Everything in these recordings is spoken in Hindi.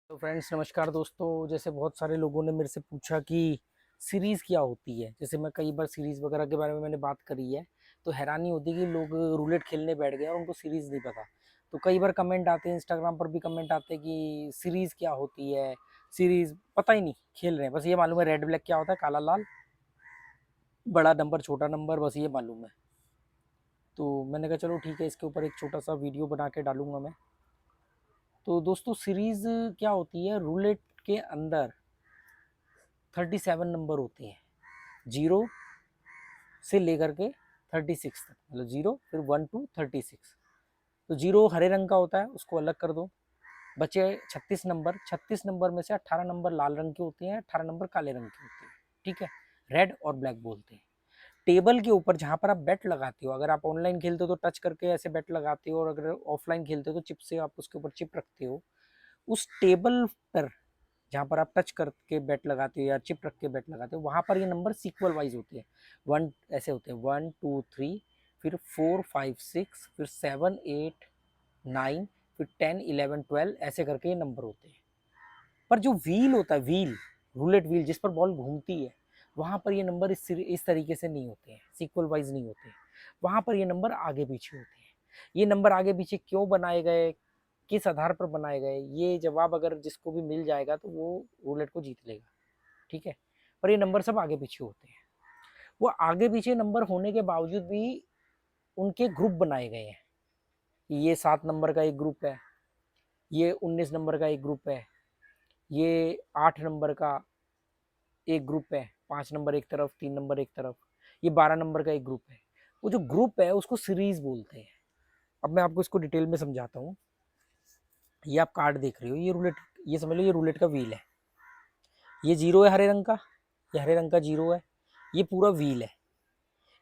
तो फ्रेंड्स नमस्कार दोस्तों। जैसे बहुत सारे लोगों ने मेरे से पूछा कि सीरीज़ क्या होती है। जैसे मैं कई बार सीरीज़ वगैरह के बारे में मैंने बात करी है, तो हैरानी होती है कि लोग रूलेट खेलने बैठ गए और उनको सीरीज़ नहीं पता। तो कई बार कमेंट आते हैं, इंस्टाग्राम पर भी कमेंट आते हैं कि सीरीज़ क्या होती है। सीरीज़ पता ही नहीं, खेल रहे हैं, बस ये मालूम है रेड ब्लैक क्या होता है, काला लाल, बड़ा नंबर छोटा नंबर, बस ये मालूम है। तो मैंने कहा चलो ठीक है, इसके ऊपर एक छोटा सा वीडियो बना के डालूंगा मैं। तो दोस्तों सीरीज़ क्या होती है, रूलेट के अंदर 37 नंबर होते हैं, जीरो से लेकर के 36 तक, मतलब जीरो फिर 1 to 36। तो जीरो हरे रंग का होता है, उसको अलग कर दो, बचे 36 नंबर। 36 नंबर में से 18 नंबर लाल रंग के होते हैं, 18 नंबर काले रंग के होते हैं, ठीक है। रेड और ब्लैक बोलते हैं। टेबल के ऊपर जहां पर आप बेट लगाते हो, अगर आप ऑनलाइन खेलते हो तो टच करके ऐसे बेट लगाते हो, और अगर ऑफलाइन खेलते हो तो चिप से आप उसके ऊपर चिप रखते हो। उस टेबल पर जहाँ पर आप टच करके बेट लगाते हो या चिप रख के बेट लगाते हो, वहाँ पर ये नंबर सीक्वल वाइज होते हैं। वन ऐसे होते हैं, 1 2 3, फिर 4 5 6, फिर 7 8 9, फिर 10 11 12, ऐसे करके ये नंबर होते हैं। पर जो व्हील होता है, व्हील, रूलेट व्हील जिस पर बॉल घूमती है, वहाँ पर ये नंबर इस तरीके से नहीं होते हैं, सीक्वल वाइज नहीं होते हैं। वहाँ पर ये नंबर आगे पीछे होते हैं। ये नंबर आगे पीछे क्यों बनाए गए, किस आधार पर बनाए गए, ये जवाब अगर जिसको भी मिल जाएगा तो वो रूलेट को जीत लेगा, ठीक है। पर ये नंबर सब आगे पीछे होते हैं। वो आगे पीछे नंबर होने के बावजूद भी उनके ग्रुप बनाए गए हैं। ये 7 नंबर का एक ग्रुप है, ये 19 नंबर का एक ग्रुप है, ये 8 नंबर का एक ग्रुप है, 5 नंबर एक तरफ, 3 नंबर एक तरफ, ये 12 नंबर का एक ग्रुप है। वो जो ग्रुप है उसको सीरीज बोलते हैं। अब मैं आपको इसको डिटेल में समझाता हूँ। ये आप कार्ड देख रहे हो, ये रूलेट, ये समझ लो ये रूलेट का व्हील है। ये जीरो है हरे रंग का, ये हरे रंग का जीरो है, ये पूरा व्हील है।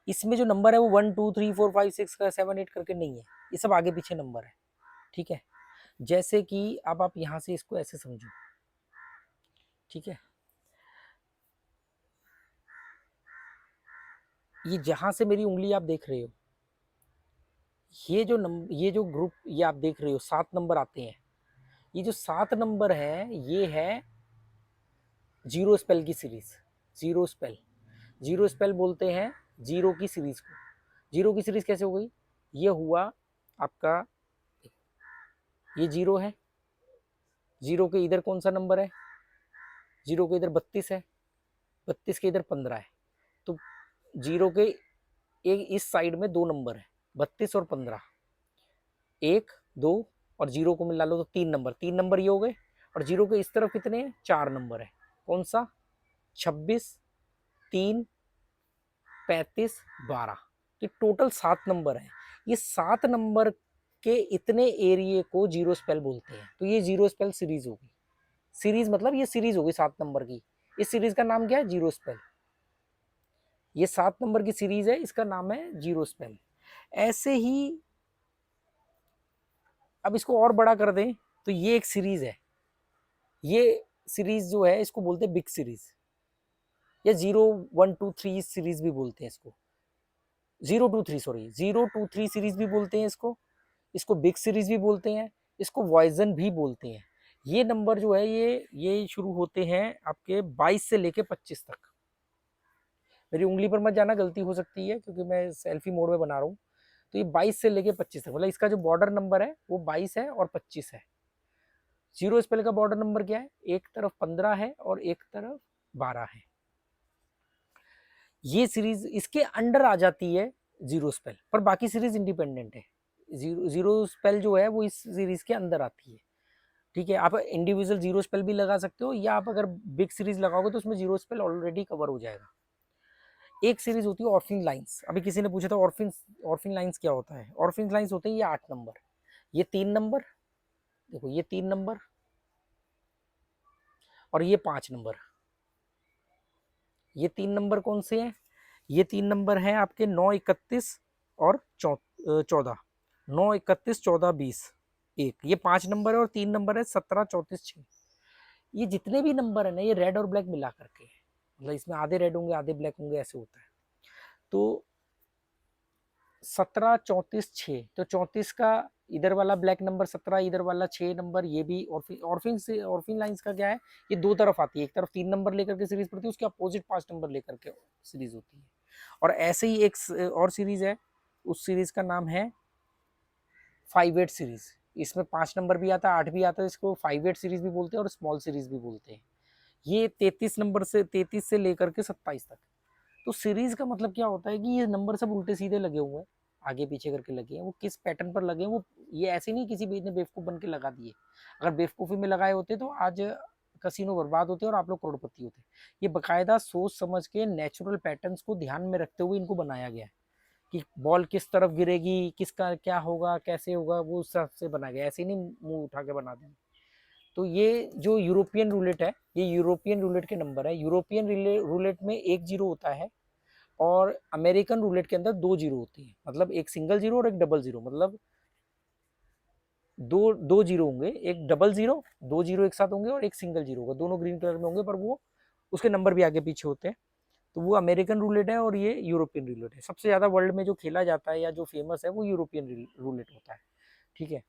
इसमें जो नंबर है वो 1 2 3 4 5 6 का 7 8 करके नहीं है, ये सब आगे पीछे नंबर है, ठीक है। जैसे कि अब आप यहाँ से इसको ऐसे समझो, ठीक है। ये जहां से मेरी उंगली आप देख रहे हो, ये जो ग्रुप ये आप देख रहे हो, 7 नंबर आते हैं। ये जो 7 नंबर है, ये है जीरो स्पेल की series. Zero spell, zero spell बोलते हैं जीरो की सीरीज को। जीरो की सीरीज कैसे हो गई, ये हुआ आपका, ये जीरो है, जीरो के इधर कौन सा नंबर है, जीरो के इधर 32 है, 32 के इधर 15 है। तो जीरो के एक इस साइड में दो नंबर है, 32 और 15, एक दो, और जीरो को मिला लो तो 3 नंबर, 3 नंबर ये हो गए। और जीरो के इस तरफ कितने हैं, 4 नंबर है, कौन सा, 26 3 35 12। ये टोटल 7 नंबर है। ये 7 नंबर के इतने एरिए को जीरो स्पेल बोलते हैं। तो ये जीरो स्पेल सीरीज होगी। सीरीज मतलब ये सीरीज होगी 7 नंबर की। इस सीरीज का नाम क्या है, जीरो स्पेल। ये 7 नंबर की सीरीज है, इसका नाम है जीरो स्पेल। ऐसे ही अब इसको और बड़ा कर दें तो ये एक सीरीज है। ये सीरीज जो है इसको बोलते हैं बिग सीरीज, या 0 1 2 3 सीरीज भी बोलते हैं इसको। 0 2 3, सॉरी, 0 2 3 सीरीज भी बोलते हैं इसको। इसको बिग सीरीज भी बोलते हैं, इसको वॉइजन भी बोलते हैं। ये नंबर जो है ये शुरू होते हैं आपके 22 से लेके 25 तक। मेरी उंगली पर मत जाना, गलती हो सकती है क्योंकि मैं सेल्फी मोड में बना रहा हूँ। तो ये 22 से लेके 25 तक, मतलब इसका जो बॉर्डर नंबर है वो 22 है और 25 है। जीरो स्पेल का बॉर्डर नंबर क्या है, एक तरफ 15 है और एक तरफ 12 है। ये सीरीज इसके अंडर आ जाती है जीरो स्पेल, पर बाकी सीरीज इंडिपेंडेंट है। जीरो स्पेल जो है वो इस सीरीज के अंदर आती है, ठीक है। आप इंडिविजुअल जीरो स्पेल भी लगा सकते हो, या आप अगर बिग सीरीज लगाओगे तो उसमें जीरो स्पेल ऑलरेडी कवर हो जाएगा। एक सीरीज होती है ऑर्फिन लाइंस। अभी किसी ने पूछा था ऑर्फिन, ऑर्फिन लाइंस क्या होता है। ऑर्फिन लाइंस होते हैं ये 8 नंबर, ये 3 नंबर, देखो ये 3 नंबर, और ये 5 नंबर। ये 3 नंबर कौन से हैं, ये 3 नंबर हैं आपके 9 31 और 14। 9 31 14 20, एक ये 5 नंबर है, और 3 नंबर है 17 34 6। ये जितने भी नंबर है ना, ये रेड और ब्लैक मिला करके है। मतलब इसमें आधे रेड होंगे आधे ब्लैक होंगे, ऐसे होता है। तो 17 34 6, तो 34 का इधर वाला ब्लैक नंबर 17, इधर वाला 6 नंबर, ये भी ऑर्फिन लाइंस का क्या है, ये दो तरफ आती है, एक तरफ 3 नंबर लेकर के सीरीज पड़ती है, उसके अपोजिट 5 नंबर लेकर के सीरीज होती है। और ऐसे ही एक और सीरीज है, उस सीरीज का नाम है 5-8 सीरीज। इसमें 5 नंबर भी आता है, 8 भी आता है, इसको 5-8 सीरीज भी बोलते हैं और स्मॉल सीरीज भी बोलते हैं। ये 33 से लेकर के 27 तक। तो सीरीज का मतलब क्या होता है कि ये नंबर सब उल्टे सीधे लगे हुए हैं, आगे पीछे करके लगे हैं, वो किस पैटर्न पर लगे हैं, वो ये ऐसे नहीं किसी भी ने बेवकूफ बन के लगा दिए। अगर बेवकूफी में लगाए होते तो आज कसिनो बर्बाद होते और आप लोग करोड़पति होते। ये बकायदा सोच समझ के नेचुरल पैटर्न्स को ध्यान में रखते हुए इनको बनाया गया है कि बॉल किस तरफ गिरेगी, किसका क्या होगा, कैसे होगा, वो उस हिसाब से बनाया गया, ऐसे नहीं मुंह उठा के बना दिया। तो ये जो यूरोपियन रूलेट है, ये यूरोपियन रूलेट के नंबर है। यूरोपियन रूलेट में 1 जीरो होता है और अमेरिकन रूलेट के अंदर 2 जीरो होती है, मतलब एक सिंगल जीरो और एक डबल जीरो, मतलब दो दो जीरो होंगे, एक डबल जीरो, 2 जीरो एक साथ होंगे और एक सिंगल जीरो होगा, दोनों ग्रीन कलर में होंगे, पर वो उसके नंबर भी आगे पीछे होते हैं। तो वो अमेरिकन रूलेट है और ये यूरोपियन रूलेट है। सबसे ज्यादा वर्ल्ड में जो खेला जाता है या जो फेमस है वो यूरोपियन रूलेट होता है, ठीक है।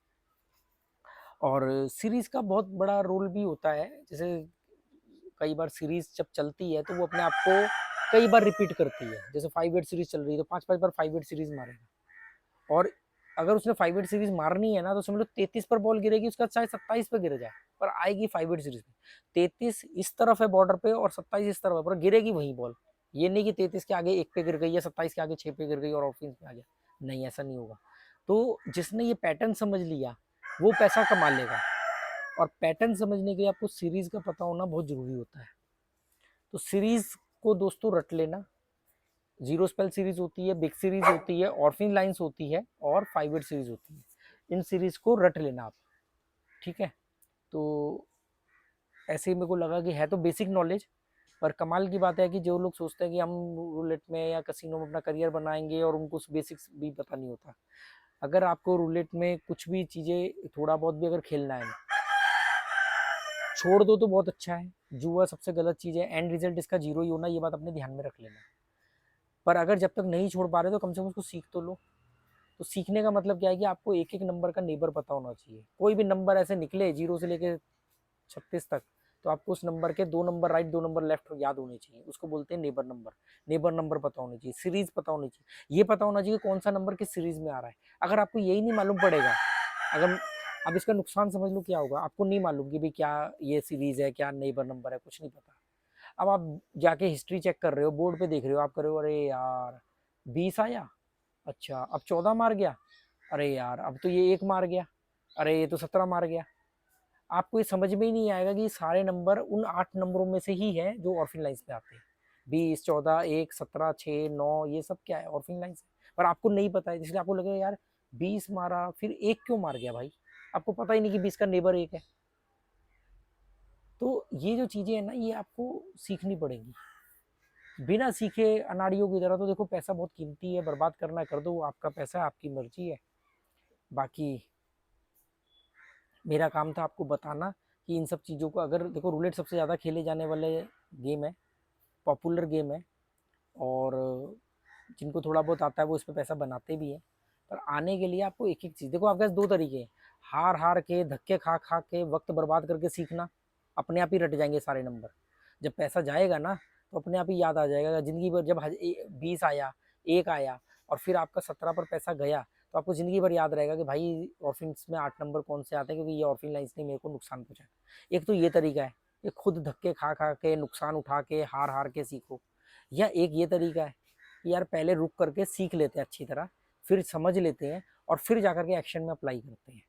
और सीरीज का बहुत बड़ा रोल भी होता है, जैसे कई बार सीरीज जब चलती है तो वो अपने आप को कई बार रिपीट करती है। जैसे 5-8 सीरीज चल रही है तो 5-5 बार 5-8 सीरीज मारेगा, और अगर उसने 5-8 सीरीज मारनी है ना तो समझ लो 33 पर बॉल गिरेगी, उसका चाहे 27 पे गिर जाए पर आएगी 5-8 सीरीज में। 33 इस तरफ है बॉर्डर पे और 27 इस तरफ है, पर गिरेगी वही बॉल। ये नहीं कि 33 के आगे 1 पे गिर गई या 27 के आगे 6 पे गिर गई और ऑफ में आ गया, नहीं, ऐसा नहीं होगा। तो जिसने ये पैटर्न समझ लिया वो पैसा कमा लेगा, और पैटर्न समझने के लिए आपको सीरीज का पता होना बहुत जरूरी होता है। तो सीरीज को दोस्तों रट लेना। जीरो स्पेल सीरीज होती है, बिग सीरीज होती है, ऑर्फिन लाइंस होती है और 5-8 सीरीज होती है। इन सीरीज को रट लेना आप, ठीक है। तो ऐसे ही मेरे को लगा कि है तो बेसिक नॉलेज, पर कमाल की बात है कि जो लोग सोचते हैं कि हम रूलेट में या कसिनो में अपना करियर बनाएंगे और उनको बेसिक्स भी पता नहीं होता। अगर आपको रूलेट में कुछ भी चीज़ें थोड़ा बहुत भी अगर खेलना है, छोड़ दो तो बहुत अच्छा है। जुआ सबसे गलत चीज़ है, एंड रिजल्ट इसका जीरो ही होना, ये बात अपने ध्यान में रख लेना। पर अगर जब तक नहीं छोड़ पा रहे तो कम से कम उसको सीख तो लो। तो सीखने का मतलब क्या है कि आपको एक एक नंबर का नेबर पता होना चाहिए। कोई भी नंबर ऐसे निकले 0 से लेके 36 तक, तो आपको उस नंबर के 2 नंबर राइट 2 नंबर लेफ्ट याद होने चाहिए, उसको बोलते हैं नेबर नंबर। नेबर नंबर पता होनी चाहिए, सीरीज पता होनी चाहिए, ये पता होना चाहिए कौन सा नंबर किस सीरीज में आ रहा है। अगर आपको यही नहीं मालूम पड़ेगा, अगर अब इसका नुकसान समझ लो क्या होगा, आपको नहीं मालूम कि भाई क्या ये सीरीज है, क्या नेबर नंबर है, कुछ नहीं पता। अब आप जाके हिस्ट्री चेक कर रहे हो, बोर्ड पे देख रहे हो, आप कर रहे हो अरे यार 20 आया, अच्छा अब 14 मार गया, अरे यार अब तो ये 1 मार गया, अरे ये तो 17 मार गया। आपको ये समझ में ही नहीं आएगा कि सारे नंबर उन 8 नंबरों में से ही है जो ऑर्फिन लाइन्स पे आते हैं। 20, 14, 1, 17, 6, 9, ये सब क्या है, ऑर्फिन लाइन्स है। पर आपको नहीं पता है, इसलिए आपको लगेगा यार 20 मारा फिर 1 क्यों मार गया भाई, आपको पता ही नहीं कि 20 का नेबर 1 है। तो ये जो चीजें है ना, ये आपको सीखनी पड़ेंगी। बिना सीखे अनाड़ियों की तरह तो देखो पैसा बहुत कीमती है, बर्बाद करना है कर दो, आपका पैसा आपकी मर्जी है। बाकी मेरा काम था आपको बताना कि इन सब चीज़ों को, अगर देखो रूलेट सबसे ज़्यादा खेले जाने वाले गेम है, पॉपुलर गेम है, और जिनको थोड़ा बहुत आता है वो इस पर पैसा बनाते भी हैं। पर आने के लिए आपको एक एक चीज़, देखो आपके पास 2 तरीके हैं, हार हार के धक्के खा खा के वक्त बर्बाद करके सीखना, अपने आप ही रट जाएंगे सारे नंबर। जब पैसा जाएगा ना तो अपने आप ही याद आ जाएगा। ज़िंदगी भर जब 20 आया, 1 आया और फिर आपका 17 पर पैसा गया, तो आपको ज़िंदगी भर याद रहेगा कि भाई ऑर्फिन्स में 8 नंबर कौन से आते हैं, क्योंकि ये ऑर्फिन लाइन्स ने मेरे को नुकसान पहुँचाया। एक तो ये तरीका है कि खुद धक्के खा खा के, नुकसान उठा के, हार हार के सीखो। या एक ये तरीका है कि यार पहले रुक करके सीख लेते हैं अच्छी तरह, फिर समझ लेते हैं और फिर जाकर के एक्शन में अप्लाई करते हैं।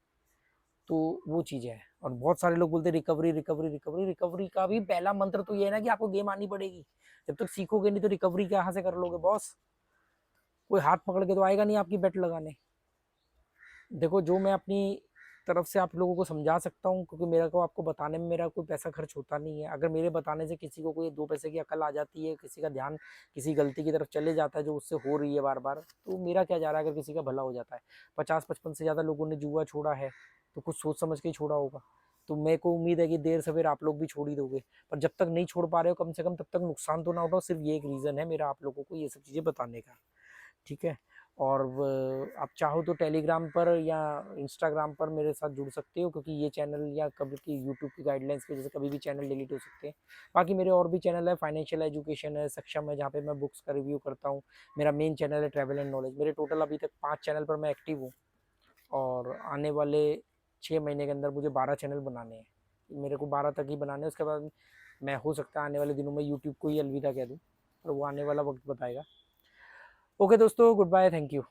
तो वो चीज़ है। और बहुत सारे लोग बोलते हैं रिकवरी रिकवरी रिकवरी, रिकवरी का भी पहला मंत्र तो ये है ना कि आपको गेम आनी पड़ेगी। जब तक सीखोगे नहीं तो रिकवरी कहाँ से कर लोगे बॉस, कोई हाथ पकड़ के तो आएगा नहीं आपकी बेट लगाने। देखो जो मैं अपनी तरफ से आप लोगों को समझा सकता हूँ, क्योंकि मेरा को आपको बताने में मेरा कोई पैसा खर्च होता नहीं है। अगर मेरे बताने से किसी को कोई 2 पैसे की अकल आ जाती है, किसी का ध्यान किसी गलती की तरफ चले जाता है जो उससे हो रही है बार बार, तो मेरा क्या जा रहा है, अगर किसी का भला हो जाता है। 50-55 से ज़्यादा लोगों ने जुआ छोड़ा है तो कुछ सोच समझ के ही छोड़ा होगा। तो मेरे को उम्मीद है कि देर सवेर आप लोग भी छोड़ ही दोगे, पर जब तक नहीं छोड़ पा रहे हो कम से कम तब तक नुकसान तो ना उठाओ। सिर्फ ये एक रीज़न है मेरा आप लोगों को ये सब चीज़ें बताने का, ठीक है। और आप चाहो तो टेलीग्राम पर या इंस्टाग्राम पर मेरे साथ जुड़ सकते हो, क्योंकि ये चैनल या कभी की यूट्यूब की गाइडलाइंस की वजह से कभी भी चैनल डिलीट हो सकते हैं। बाकी मेरे और भी चैनल है, फाइनेंशियल एजुकेशन है, सक्षम है, जहाँ पे मैं बुक्स का रिव्यू करता हूँ। मेरा मेन चैनल है ट्रैवल एंड नॉलेज। मेरे टोटल अभी तक 5 चैनल पर मैं एक्टिव हूँ, और आने वाले 6 महीने के अंदर मुझे 12 चैनल बनाने हैं। मेरे को 12 तक ही बनाने हैं, उसके बाद मैं हो सकता है आने वाले दिनों में यूट्यूब को ही अलविदा कह दूँ, पर वो आने वाला वक्त बताएगा। ओके दोस्तों, गुड बाय, थैंक यू।